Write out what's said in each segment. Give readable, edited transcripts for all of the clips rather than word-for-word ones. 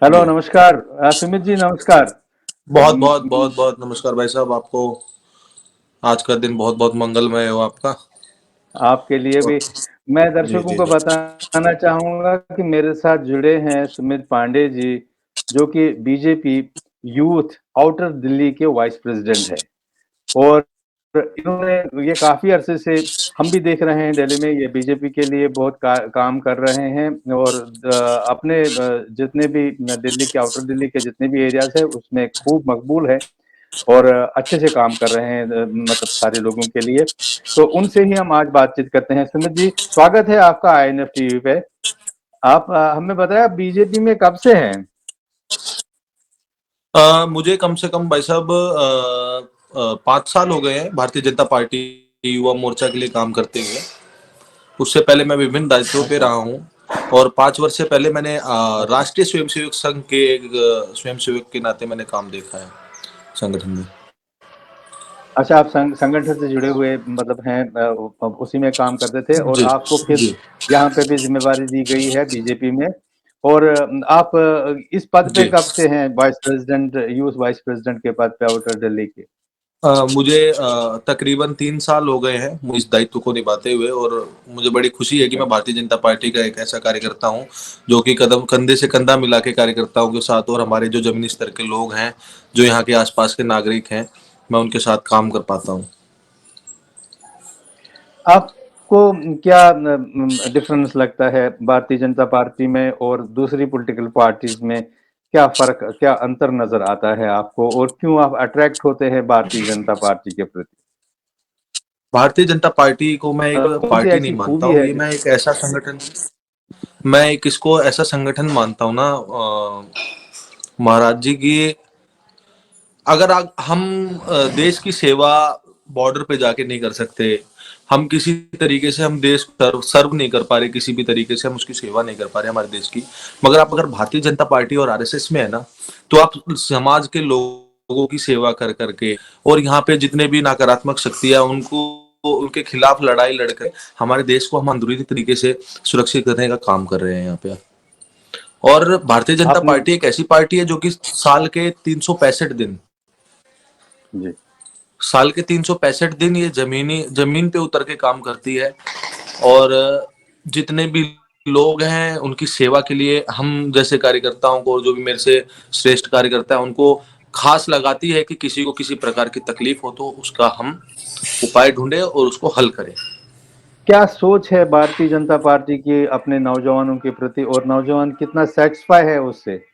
Hello, जी। नमस्कार। सुमित जी, नमस्कार। बहुत म, बहुत बहुत बहुत नमस्कार भाई साहब आपको। आज का दिन बहुत बहुत मंगलमय हो आपका। आपके लिए और भी। मैं जी दर्शकों जी को जी। बताना चाहूँगा कि मेरे साथ जुड़े हैं सुमित पांडे जी, जो कि बीजेपी यूथ आउटर दिल्ली के वाइस प्रेज़िडेंट हैं। और इन्होंने ये काफ़ी अरसे से हम भी देख रहे हैं दिल्ली में ये बीजेपी के लिए बहुत काम कर रहे हैं और अपने जितने भी दिल्ली के आउटर दिल्ली के जितने भी एरियाज़ हैं उसमें खूब मकबूल है। और अच्छे से काम कर रहे हैं मतलब सारे लोगों के लिए। तो उनसे ही हम आज बातचीत करते हैं। सुमित जी, स्वागत है आपका आईएनएफ टीवी पे। आप हमें बताएं, आप बीजेपी में कब से हैं? मुझे कम से कम भाई साहब 5 साल हो गए हैं भारतीय जनता पार्टी युवा मोर्चा के लिए काम करते हुए। उससे पहले मैं विभिन्न दायित्वों पे अच्छा। रहा हूँ। और 5 वर्ष से पहले मैंने अच्छा। राष्ट्रीय स्वयंसेवक संघ के एक स्वयंसेवक के नाते मैंने काम देखा है संगठन में। अच्छा, आप संगठन से जुड़े हुए मतलब हैं, उसी में काम करते थे और जी आपको फिर जी यहाँ पे भी ज़िम्मेवारी दी गई है बीजेपी में। और आप इस पद पे जी। कब से हैं? Vice president, youth vice president के पद पे आउटर दिल्ली के? मुझे तकरीबन 3 साल हो गए हैं इस दायित्व को निभाते हुए। और मुझे बड़ी खुशी है कि अच्छा। मैं भारतीय जनता पार्टी का एक ऐसा कार्यकर्ता हूं जो कि कदम कंधे से कंधा मिला के कार्यकर्ताओं के साथ और हमारे जो जमीनी स्तर के लोग हैं, जो यहाँ के आसपास के नागरिक हैं, मैं उनके साथ काम कर पाता हूँ। आपको क्या डिफरेंस लगता है भारतीय जनता पार्टी में और दूसरी पॉलिटिकल पार्टीज में? क्या फर्क, क्या अंतर नजर आता है आपको और क्यों आप अट्रैक्ट होते हैं भारतीय जनता पार्टी के प्रति? भारतीय जनता पार्टी को मैं एक कौन सी पार्टी नहीं ऐसी मानता खूबी हूँ, है ये जो? मैं एक ऐसा संगठन, मैं एक इसको ऐसा संगठन मानता हूँ ना महाराज जी की। अगर हम देश की सेवा बॉर्डर पे जाके नहीं कर सकते, हम किसी तरीके से हम देश को सर्व नहीं कर पा रहे, किसी भी तरीके से हम उसकी सेवा नहीं कर पा रहे हमारे देश की, मगर आप अगर भारतीय जनता पार्टी और आरएसएस में है ना, तो आप समाज के लोगों की सेवा कर करके और यहाँ पे जितने भी नकारात्मक शक्तियां उनको उनके खिलाफ लड़ाई लड़कर हमारे देश को हम अंदरूनी तरीके से सुरक्षित करने का काम कर रहे हैं यहाँ पे। और भारतीय जनता आपने। पार्टी एक ऐसी पार्टी है जो कि जी। साल के 365 दिन ये जमीन पे उतर के काम करती है। और जितने भी लोग हैं उनकी सेवा के लिए हम जैसे कार्यकर्ताओं को, जो भी मेरे से श्रेष्ठ कार्यकर्ता है, उनको खास लगाती है कि किसी को किसी प्रकार की तकलीफ हो तो उसका हम उपाय ढूंढे और उसको हल करें। क्या सोच है भारतीय जनता पार्टी की अपने नौजवानों के प्रति और नौजवान कितना सेटिस्फाई है उससे?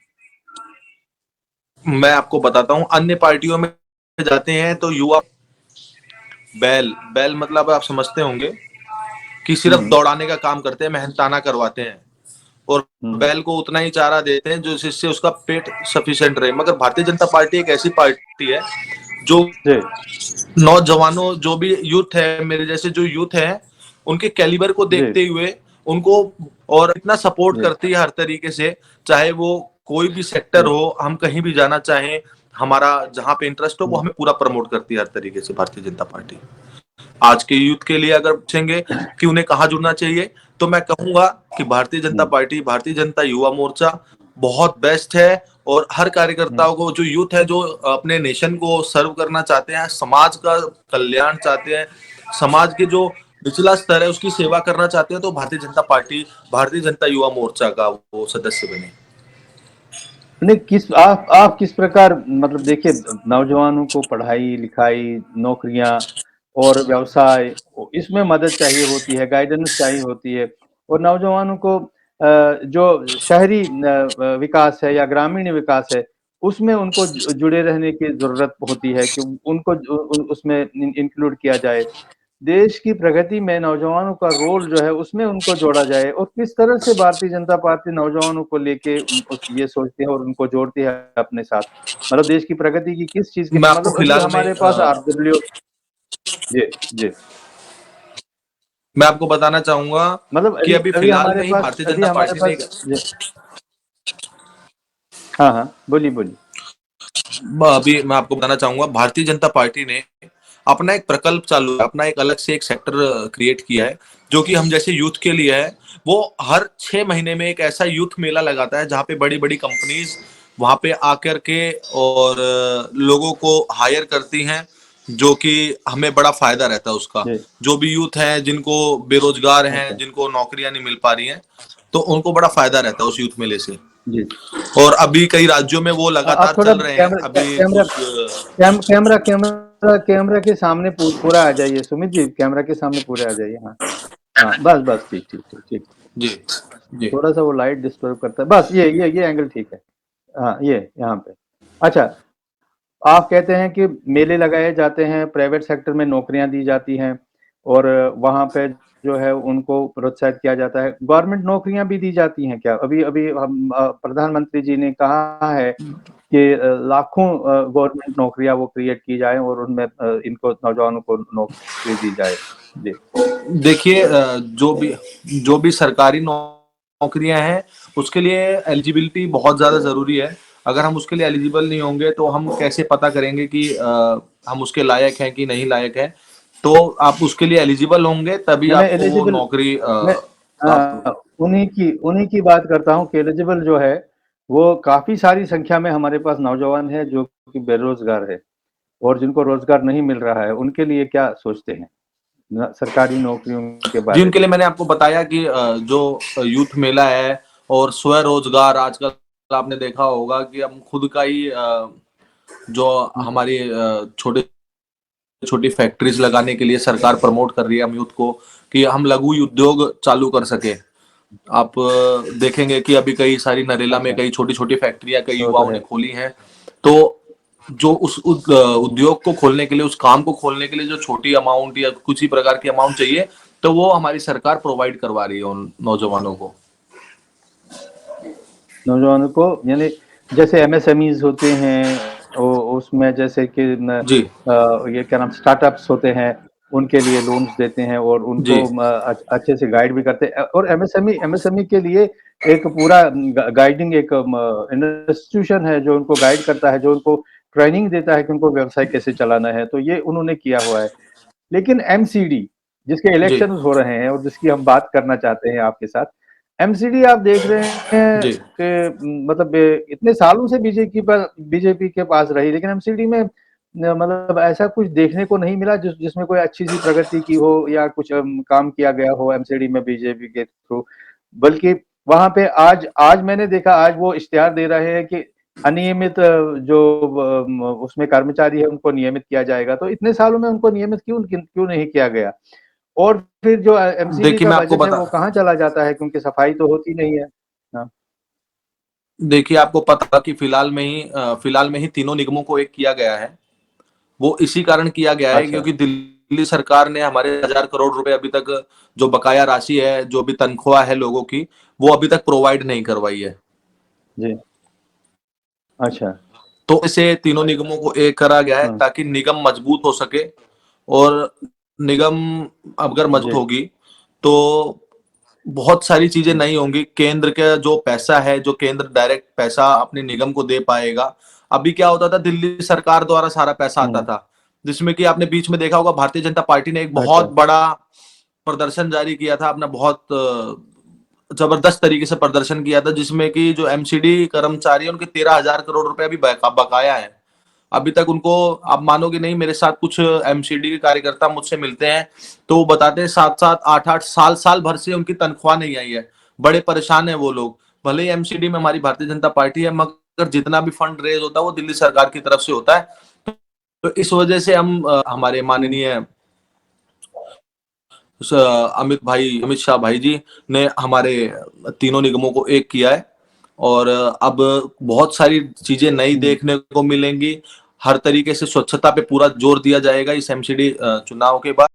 मैं आपको बताता हूँ, अन्य पार्टियों में जाते हैं तो युवा बैल बैल मतलब आप समझते होंगे कि सिर्फ हम्म। दौड़ाने का काम करते हैं, मेहनताना करवाते हैं और हम्म। बैल को उतना ही चारा देते हैं जो जिससे उसका पेट सफिशिएंट रहे। मगर भारतीय जनता पार्टी एक ऐसी पार्टी है जो जी। नौजवानों, जो भी यूथ है, मेरे जैसे जो यूथ है, उनके कैलिबर को जी। देखते हुए उनको और इतना सपोर्ट जी। करती है हर तरीके से। चाहे वो कोई भी सेक्टर जी। हो, हम कहीं भी जाना चाहें, हमारा जहां पे इंटरेस्ट हो वो हम्म। हमें पूरा प्रमोट करती है हर तरीके से भारतीय जनता पार्टी। आज के यूथ के लिए अगर पूछेंगे कि उन्हें कहाँ जुड़ना चाहिए, तो मैं कहूंगा कि भारतीय जनता हम्म। पार्टी, भारतीय जनता युवा मोर्चा बहुत बेस्ट है। और हर हम्म। कार्यकर्ताओं को, जो यूथ है, जो अपने नेशन को सर्व करना चाहते हैं, समाज का कल्याण चाहते हैं, समाज के जो निचला स्तर है उसकी सेवा करना चाहते हैं, तो भारतीय जनता पार्टी, भारतीय जनता युवा मोर्चा का वो सदस्य बने। नहीं, किस आप किस प्रकार मतलब देखिए, नौजवानों को पढ़ाई लिखाई, नौकरियां और व्यवसाय, इसमें मदद चाहिए होती है, गाइडेंस चाहिए होती है। और नौजवानों को जो शहरी विकास है या ग्रामीण विकास है, उसमें उनको जुड़े रहने की जरूरत होती है कि उनको उसमें इंक्लूड किया जाए। देश की प्रगति में नौजवानों का रोल जो है उसमें उनको जोड़ा जाए। और किस तरह से भारतीय जनता पार्टी नौजवानों को लेके ये सोचती है और उनको जोड़ती है अपने साथ? मतलब देश की प्रगति की किस चीज़ के मैं लिए? आपको मतलब अभी फिलहाल में हमारे पास आरडब्ल्यू। जी। जी। मैं आपको बताना चाहूंगा मतलब कि अभी अभी अभी फिलहाल हमारे में ही पास भारतीय अभी जनता हमारे पार्टी ने पास जी। हाँ, हाँ। बोलिए, बोलिए। अभी मैं आपको बताना चाहूंगा, भारतीय जनता पार्टी ने अपना एक प्रकल्प चालू है, अपना एक अलग से एक सेक्टर क्रिएट किया है, जो कि हम जैसे यूथ के लिए है। वो हर 6 महीने में एक ऐसा यूथ मेला लगाता है जहाँ पे बड़ी बड़ी कंपनीज वहां पे आकर के और लोगों को हायर करती हैं, जो कि हमें बड़ा फायदा रहता है उसका। जी, जो भी यूथ हैं जिनको बेरोजगार हैं, अच्छा। जिनको नौकरियां नहीं मिल पा रही हैं, तो उनको बड़ा फायदा रहता है उस यूथ मेले से। जी। और अभी कई राज्यों में वो आप लगातार थोड़ा चल रहे हैं कैमरा अभी कैमरा कुछ कैमरा के सामने पूरा आ जाइए सुमित जी, कैमरा के सामने पूरे आ जाइए। हाँ, हाँ, बस, बस, ठीक, ठीक, ठीक, ठीक। जी जी थोड़ा-सा वो लाइट डिस्टर्ब करता है। बस ये एंगल ठीक है। हाँ, ये यहाँ पे। अच्छा, आप कहते हैं कि मेले लगाए जाते हैं, प्राइवेट सेक्टर में नौकरियाँ दी जाती हैं और वहाँ पे जो है उनको प्रोत्साहित किया जाता है। गवर्नमेंट नौकरियाँ भी दी जाती हैं क्या? अभी अभी हम प्रधानमंत्री जी ने कहा है कि लाखों गवर्नमेंट नौकरियाँ वो क्रिएट की जाएँ और उनमें इनको नौजवानों को नौकरी दी जाए। जी। देखिए, जो भी सरकारी नौकरियां हैं उसके लिए एलिजिबिलिटी बहुत ज्यादा जरूरी है। अगर हम उसके लिए एलिजिबल नहीं होंगे तो हम कैसे पता करेंगे कि हम उसके लायक हैं कि नहीं लायक हैं। तो आप उसके लिए एलिजिबल होंगे तभी मैं आपको वो एलिजिबल नौकरी मैं प्राप्त होगी। उन्हीं की बात करता हूँ कि एलिजिबल जो है, वो काफ़ी सारी संख्या में हमारे पास नौजवान हैं जो कि बेरोज़गार है और जिनको रोज़गार नहीं मिल रहा है, उनके लिए क्या सोचते हैं? सरकारी नौकरियों के जी, बारे उनके में? लिए मैंने आपको बताया कि जो यूथ मेला है और स्वरोजगार, आजकल आपने देखा होगा कि हम खुद का ही जो हुँ, हमारी छोटे छोटी फैक्ट्रीज लगाने के लिए सरकार प्रमोट कर रही है हम यूथ को, कि हम लघु उद्योग चालू कर सके। आप देखेंगे कि अभी कई सारी नरेला में अच्छा, कई छोटी छोटी फैक्ट्रियां कई वो तो युवाओं ने है। खोली हैं। तो जो उद्योग को खोलने के लिए, उस काम को खोलने के लिए जो छोटी अमाउंट या कुछ ही प्रकार की अमाउंट चाहिए, तो वो हमारी सरकार प्रोवाइड करवा रही है उन नौजवानों को। नौजवानों को यानी जैसे एमएसएमईज़ होते हैं, उसमें जैसे कि जी ये क्या नाम स्टार्टअप्स होते हैं, उनके लिए लोन्स देते हैं और उनको जी अच्छे से गाइड भी करते हैं और एमएसएमई के लिए एक पूरा गाइडिंग एक इंस्टीट्यूशन है जो उनको गाइड करता है, जो उनको ट्रेनिंग देता है कि उनको व्यवसाय कैसे चलाना है, तो ये उन्होंने किया हुआ है। लेकिन एमसीडी जिसके जी इलेक्शंस हो रहे हैं और जिसकी हम बात करना चाहते हैं आपके साथ, एमसीडी आप देख रहे हैं जी कि मतलब इतने सालों से बीजेपी के पास रही, लेकिन एमसीडी में मतलब ऐसा कुछ देखने को नहीं मिला जिसमें कोई अच्छी-सी प्रगति की हो या कुछ काम किया गया हो एमसीडी में बीजेपी के थ्रू। बल्कि वहाँ पे आज आज मैंने देखा आज वो इश्तिहार दे रहे हैं कि अनियमित जो उसमें कर्मचारी है उनको नियमित किया जाएगा, तो इतने सालों में उनको नियमित क्यों नहीं किया गया? और फिर जो एमसीडी देखिए का मैं आपको बजट है बता वो कहाँ चला जाता है क्योंकि सफाई तो होती नहीं है। हाँ, देखिए आपको पता कि फिलहाल में ही तीनों निगमों को एक किया गया है। वो इसी कारण किया गया है अच्छा, क्योंकि दिल्ली सरकार ने हमारे 1,000 करोड़ रुपए अभी तक जो बकाया राशि है, जो भी तनख्वाह है लोगों की, वो अभी तक प्रोवाइड नहीं करवाई है। जी, अच्छा, तो इसे तीनों निगमों को एक करा गया है हाँ, ताकि निगम मजबूत हो सके। और निगम अगर मजबूत जी, होगी तो बहुत सारी चीजें हुँ, नहीं होंगी। केंद्र का जो पैसा है, जो केंद्र डायरेक्ट पैसा अपने निगम को दे पाएगा। अभी क्या होता था, दिल्ली सरकार द्वारा सारा पैसा आता हुँ, था, जिसमें कि आपने बीच में देखा होगा भारतीय जनता पार्टी ने एक अच्छा, बहुत बड़ा प्रदर्शन जारी किया था, अपना बहुत जबरदस्त तरीके से प्रदर्शन किया था, जिसमें कि जो एमसीडी कर्मचारी है उनके 13,000 करोड़ रुपए अभी बकाया है। अभी तक उनको, आप मानोगे नहीं, मेरे साथ कुछ एमसीडी के कार्यकर्ता मुझसे मिलते हैं तो वो बताते हैं 7-7 8-8 साल साल भर से उनकी तनख्वाह नहीं आई है। बड़े परेशान है वो लोग। भले ही एमसीडी में हमारी भारतीय जनता पार्टी है, मगर जितना भी फंड रेज होता है वो दिल्ली सरकार की तरफ से होता है। तो इस वजह से हम हमारे हुँ, माननीय अमित शाह भाई जी ने हमारे तीनों निगमों को एक किया है। और अब बहुत सारी चीजें नई हुँ। देखने को मिलेंगी। हर तरीके से स्वच्छता पे पूरा जोर दिया जाएगा इस एमसीडी चुनाव के बाद।